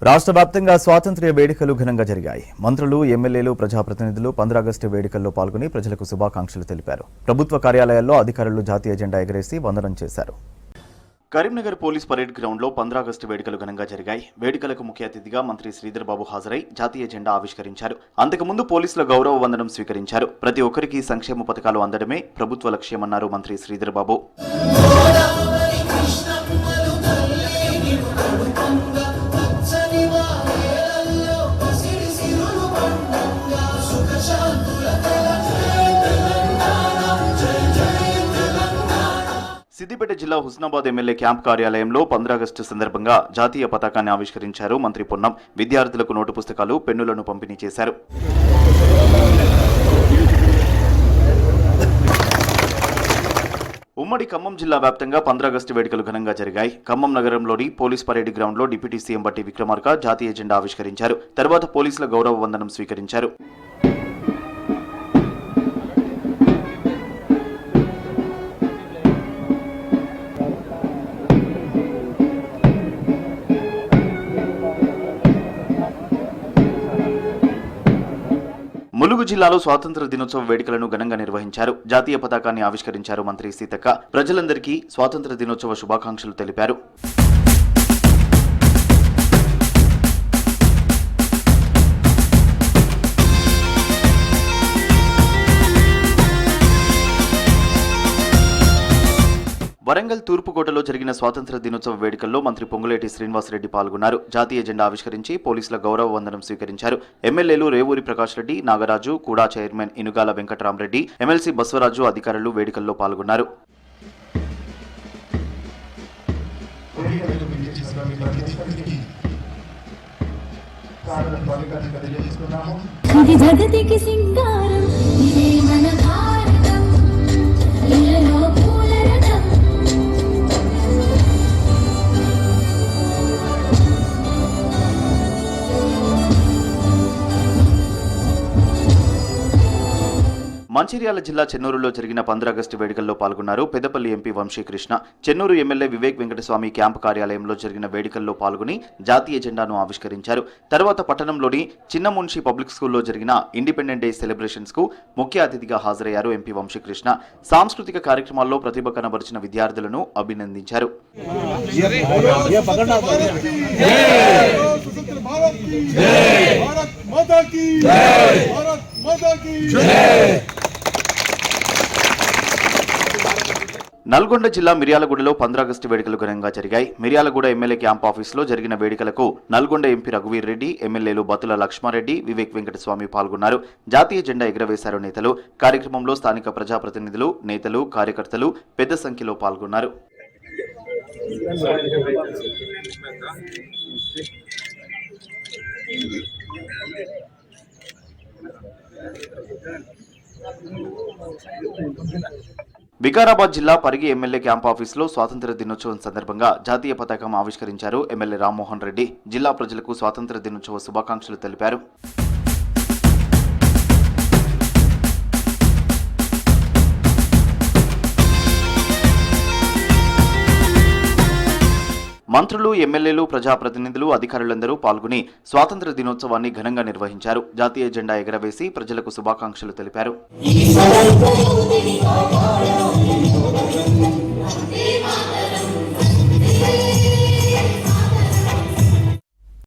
రాష్ట్ర వ్యాప్తంగా స్వాతంత్ర్య వేడుకలు ఘనంగా జరిగాయి. మంత్రులు, ఎమ్మెల్యేలు, ప్రజాప్రతినిధులు 15 ఆగస్టు వేడుకల్లో పాల్గొని ప్రజలకు శుభాకాంక్షలు తెలిపారు. ప్రభుత్వ కార్యాలయాల్లో అధికారులు జాతీయ జెండా ఎగరేసి వందనం చేశారు. కరీంనగర్ పోలీస్ పరేడ్ గ్రౌండ్లో 15 ఆగస్టు వేడుకలు ఘనంగా జరిగాయి. వేడుకలకు ముఖ్య అతిథిగా మంత్రి శ్రీధర్ బాబు హాజరై జాతీయ జెండా ఆవిష్కరించారు. అంతకుముందు పోలీసుల గౌరవ వందనం స్వీకరించారు. ప్రతి ఒక్కరికి సంక్షేమ పథకాలు అందడమే ప్రభుత్వ లక్ష్యమన్నారు మంత్రి శ్రీధర్ బాబు. సిద్దిపేట జిల్లా హుస్నాబాద్ ఎమ్మెల్యే క్యాంప్ కార్యాలయంలో 15 ఆగస్టు సందర్భంగా జాతీయ పతాకాన్ని ఆవిష్కరించారు మంత్రి పొన్నం. విద్యార్థులకు నోటు పుస్తకాలు, పెన్నులను పంపిణీ చేశారు. ఉమ్మడి ఖమ్మం జిల్లా వ్యాప్తంగా 15 ఆగస్టు వేడుకలు ఘనంగా జరిగాయి. ఖమ్మం నగరంలోని పోలీస్ పరేడ్ గ్రౌండ్లో డిప్యూటీ సీఎం బట్టి విక్రమార్క జాతీయ జెండా ఆవిష్కరించారు. తర్వాత పోలీసుల గౌరవ వందనం స్వీకరించారు. ములుగు జిల్లాలో స్వాతంత్ర దినోత్సవ వేడుకలను ఘనంగా నిర్వహించారు. జాతీయ పతాకాన్ని ఆవిష్కరించారు మంత్రి సీతక్క. ప్రజలందరికీ స్వాతంత్ర దినోత్సవ శుభాకాంక్షలు తెలిపారు. వరంగల్ తూర్పుకోటలో జరిగిన స్వాతంత్ర దినోత్సవ వేడుకల్లో మంత్రి పొంగులేటి శ్రీనివాసరెడ్డి పాల్గొన్నారు. జాతీయ జెండా ఆవిష్కరించి పోలీసుల గౌరవ వందనం స్వీకరించారు. ఎమ్మెల్యేలు రేవూరి ప్రకాష్ రెడ్డి, నాగరాజు, కూడా చైర్మన్ ఇనుగాల వెంకటరామరెడ్డి, ఎమ్మెల్సీ బస్వరాజు అధికారులు వేడుకల్లో పాల్గొన్నారు. మంచిర్యాల జిల్లా చెన్నూరులో జరిగిన 15 ఆగస్టు వేడుకల్లో పాల్గొన్నారు Peddapalli MP Vamsikrishna. Chennur MLA Vivek Venkataswamy camp కార్యాలయంలో జరిగిన వేడుకల్లో పాల్గొని జాతీయ జెండాను ఆవిష్కరించారు. తర్వాత పట్టణంలోని చిన్న మున్షి పబ్లిక్ స్కూల్లో జరిగిన ఇండిపెండెంట్ డే సెలబ్రేషన్స్ కు ముఖ్య అతిథిగా హాజరయ్యారు ఎంపీ వంశీకృష్ణ. సాంస్కృతిక కార్యక్రమాల్లో ప్రతిభ కనబరిచిన విద్యార్థులను అభినందించారు. నల్గొండ జిల్లా మిర్యాలగూడలో 15 ఆగస్టు వేడుకలు ఘనంగా జరిగాయి. మిర్యాలగూడ ఎమ్మెల్యే క్యాంప్ ఆఫీసులో జరిగిన వేడుకలకు నల్గొండ ఎంపీ రఘువీర్ రెడ్డి, ఎమ్మెల్యేలు బతుల లక్ష్మారెడ్డి, వివేక్ వెంకటస్వామి పాల్గొన్నారు. జాతీయ జెండా ఎగురవేశారు నేతలు. కార్యక్రమంలో స్థానిక ప్రజాప్రతినిధులు, నేతలు, కార్యకర్తలు పెద్ద సంఖ్యలో పాల్గొన్నారు. వికారాబాద్ జిల్లా పరిగి ఎమ్మెల్యే క్యాంప్ ఆఫీసులో స్వాతంత్ర దినోత్సవం సందర్భంగా జాతీయ పతాకం ఆవిష్కరించారు ఎమ్మెల్యే రామ్మోహన్ రెడ్డి. జిల్లా ప్రజలకు స్వాతంత్ర దినోత్సవ శుభాకాంక్షలు తెలిపారు. మంత్రులు, ఎమ్మెల్యేలు, ప్రజాప్రతినిధులు, అధికారులందరూ పాల్గొని స్వాతంత్ర దినోత్సవాన్ని ఘనంగా నిర్వహించారు. జాతీయ జెండా ఎగరవేసి ప్రజలకు శుభాకాంక్షలు తెలిపారు.